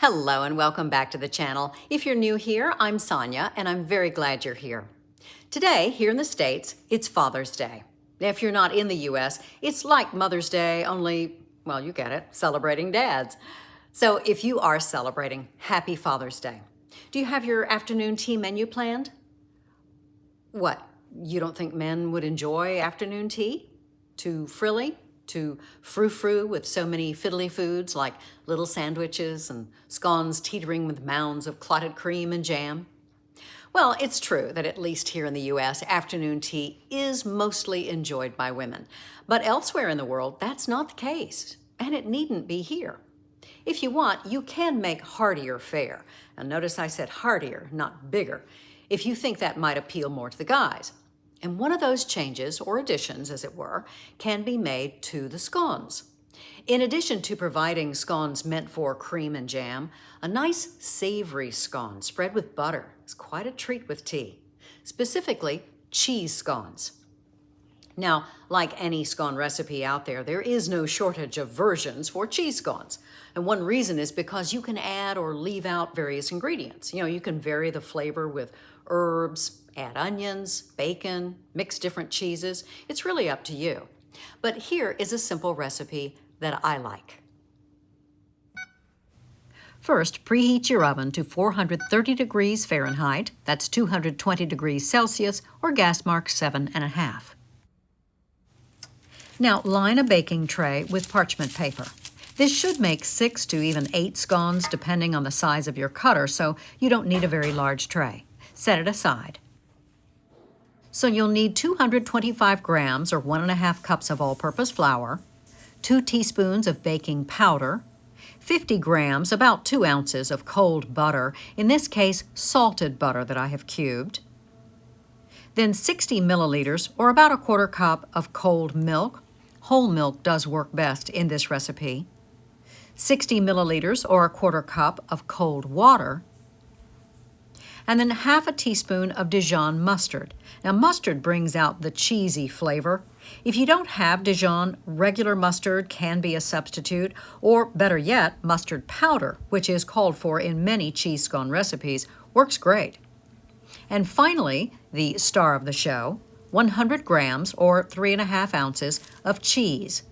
Hello and welcome back to the channel. If you're new here, I'm Sonia and I'm very glad you're here. Today, here in the States, it's Father's Day. If you're not in the US, it's like Mother's Day, only, well, you get it, celebrating dads. So if you are celebrating, happy Father's Day. Do you have your afternoon tea menu planned? What, you don't think men would enjoy afternoon tea? Too frilly? Too frou-frou with so many fiddly foods like little sandwiches and scones teetering with mounds of clotted cream and jam? Well, it's true that at least here in the US, afternoon tea is mostly enjoyed by women. But elsewhere in the world, that's not the case, and it needn't be here. If you want, you can make heartier fare. And notice I said heartier, not bigger, if you think that might appeal more to the guys. And one of those changes, or additions as it were, can be made to the scones. In addition to providing scones meant for cream and jam, a nice savory scone spread with butter is quite a treat with tea, specifically cheese scones. Now, like any scone recipe out there, there is no shortage of versions for cheese scones. And one reason is because you can add or leave out various ingredients. You can vary the flavor with herbs, add onions, bacon, mix different cheeses. It's really up to you. But here is a simple recipe that I like. First, preheat your oven to 430 degrees Fahrenheit, that's 220 degrees Celsius, or gas mark 7.5. Now, line a baking tray with parchment paper. This should make 6 to even 8 scones depending on the size of your cutter, so you don't need a very large tray. Set it aside. So you'll need 225 grams or 1.5 cups of all-purpose flour, 2 teaspoons of baking powder, 50 grams, about 2 ounces of cold butter, in this case salted butter that I have cubed, then 60 milliliters or about 1/4 cup of cold milk. Whole milk does work best in this recipe. 60 milliliters or 1/4 cup of cold water, and then 1/2 teaspoon of Dijon mustard. Now, mustard brings out the cheesy flavor. If you don't have Dijon, regular mustard can be a substitute, or better yet, mustard powder, which is called for in many cheese scone recipes, works great. And finally, the star of the show, 100 grams or 3.5 ounces of cheese.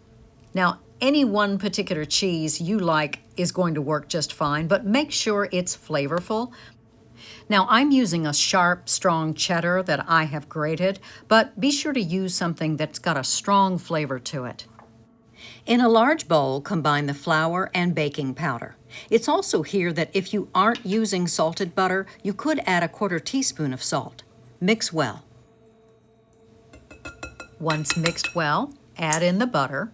Now, any one particular cheese you like is going to work just fine, but make sure it's flavorful. Now, I'm using a sharp, strong cheddar that I have grated, but be sure to use something that's got a strong flavor to it. In a large bowl, combine the flour and baking powder. It's also here that if you aren't using salted butter, you could add 1/4 teaspoon of salt. Mix well. Once mixed well, add in the butter.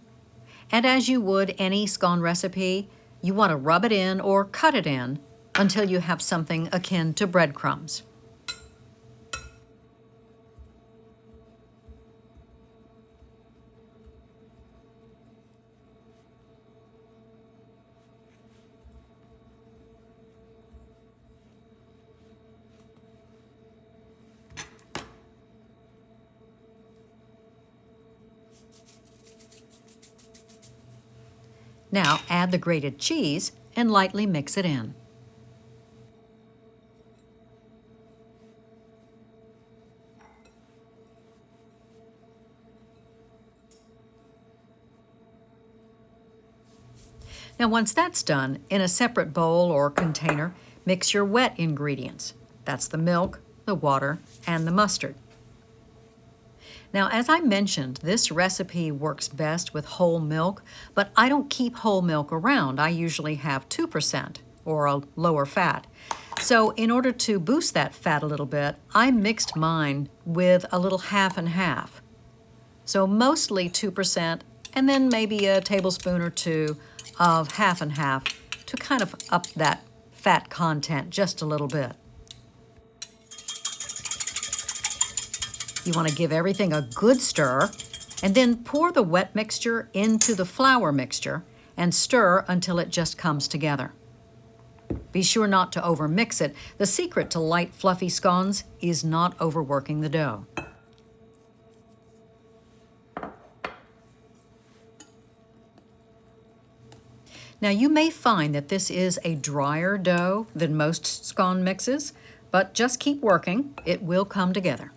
And as you would any scone recipe, you want to rub it in or cut it in until you have something akin to breadcrumbs. Now add the grated cheese and lightly mix it in. Now, once that's done, in a separate bowl or container, mix your wet ingredients. That's the milk, the water, and the mustard. Now, as I mentioned, this recipe works best with whole milk, but I don't keep whole milk around. I usually have 2% or a lower fat. So in order to boost that fat a little bit, I mixed mine with a little half and half. So mostly 2%, and then maybe a tablespoon or 2 of half and half to kind of up that fat content just a little bit. You want to give everything a good stir, and then pour the wet mixture into the flour mixture and stir until it just comes together. Be sure not to overmix it. The secret to light, fluffy scones is not overworking the dough. Now you may find that this is a drier dough than most scone mixes, but just keep working. It will come together.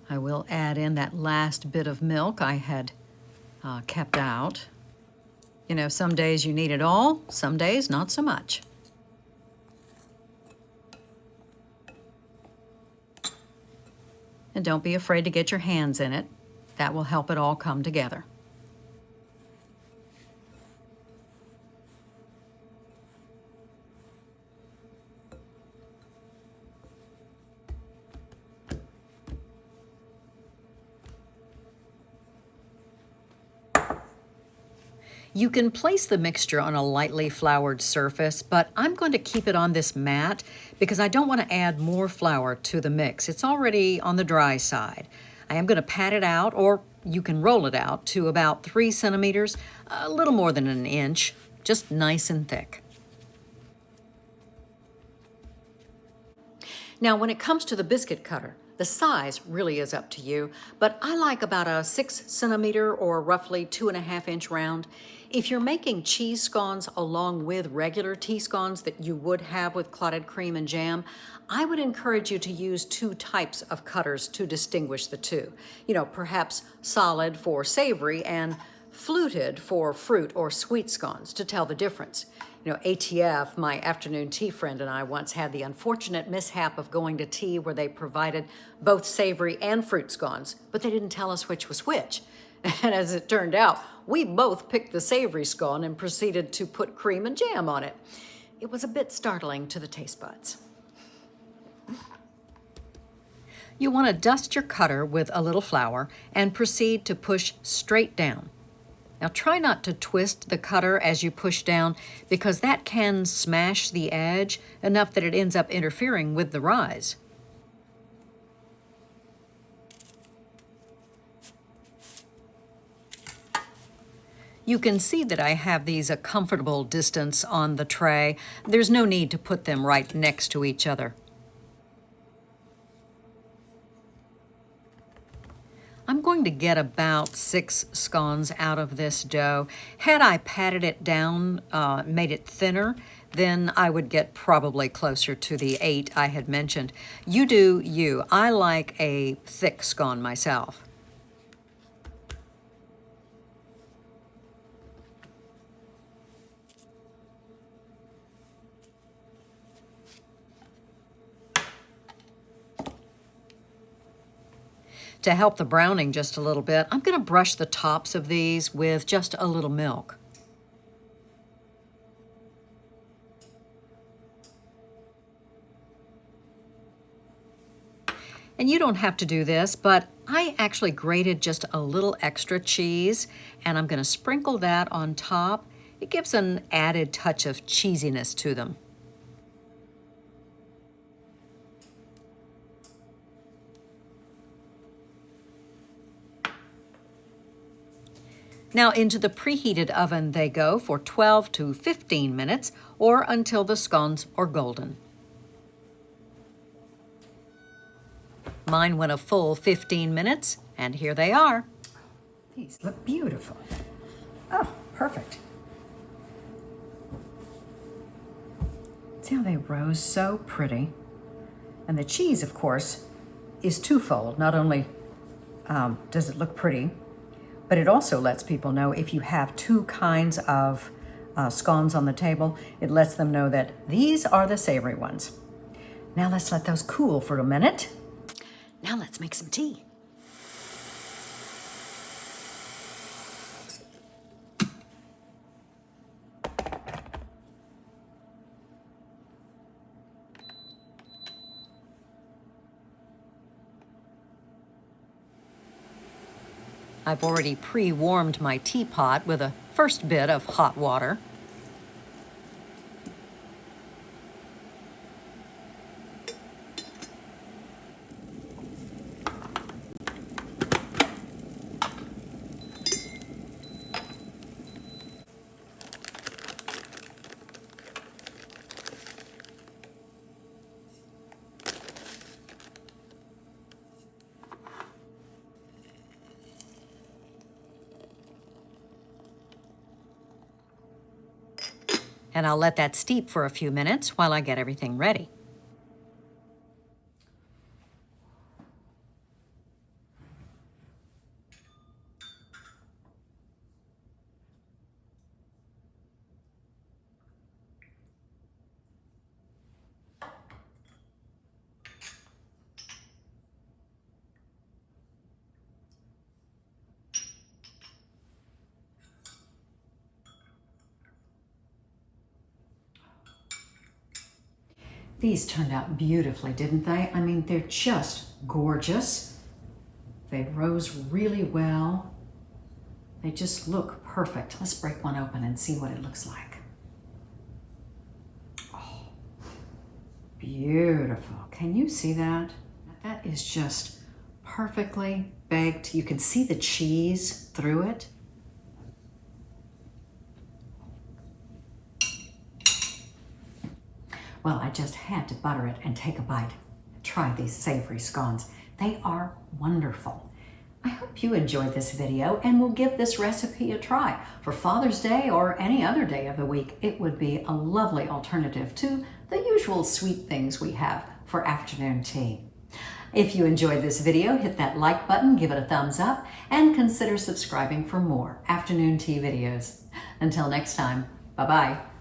I will add in that last bit of milk I had kept out. You know, some days you need it all, some days not so much. And don't be afraid to get your hands in it. That will help it all come together. You can place the mixture on a lightly floured surface, but I'm going to keep it on this mat because I don't want to add more flour to the mix. It's already on the dry side. I am going to pat it out, or you can roll it out to about 3 centimeters, a little more than an inch, just nice and thick. Now, when it comes to the biscuit cutter, the size really is up to you, but I like about a 6 centimeter or roughly 2.5 inch round. If you're making cheese scones along with regular tea scones that you would have with clotted cream and jam, I would encourage you to use 2 types of cutters to distinguish the two. You know, perhaps solid for savory and fluted for fruit or sweet scones to tell the difference. You know, ATF, my afternoon tea friend, and I once had the unfortunate mishap of going to tea where they provided both savory and fruit scones, but they didn't tell us which was which. And as it turned out, we both picked the savory scone and proceeded to put cream and jam on it. It was a bit startling to the taste buds. You want to dust your cutter with a little flour and proceed to push straight down. Now try not to twist the cutter as you push down because that can smash the edge enough that it ends up interfering with the rise. You can see that I have these a comfortable distance on the tray. There's no need to put them right next to each other. I'm going to get about 6 scones out of this dough. Had I patted it down, made it thinner, then I would get probably closer to the 8 I had mentioned. You do you. I like a thick scone myself. To help the browning just a little bit, I'm going to brush the tops of these with just a little milk. And you don't have to do this, but I actually grated just a little extra cheese, and I'm going to sprinkle that on top. It gives an added touch of cheesiness to them. Now into the preheated oven they go for 12 to 15 minutes or until the scones are golden. Mine went a full 15 minutes, and here they are. These look beautiful. Oh, perfect. See how they rose so pretty? And the cheese, of course, is twofold. Not only does it look pretty, but it also lets people know if you have 2 kinds of scones on the table, it lets them know that these are the savory ones. Now let's let those cool for a minute. Now let's make some tea. I've already pre-warmed my teapot with a first bit of hot water. And I'll let that steep for a few minutes while I get everything ready. These turned out beautifully, didn't they? I mean, they're just gorgeous. They rose really well. They just look perfect. Let's break one open and see what it looks like. Oh, beautiful. Can you see that? That is just perfectly baked. You can see the cheese through it. Well, I just had to butter it and take a bite. Try these savory scones. They are wonderful. I hope you enjoyed this video and will give this recipe a try. For Father's Day or any other day of the week, it would be a lovely alternative to the usual sweet things we have for afternoon tea. If you enjoyed this video, hit that like button, give it a thumbs up, and consider subscribing for more afternoon tea videos. Until next time, bye-bye.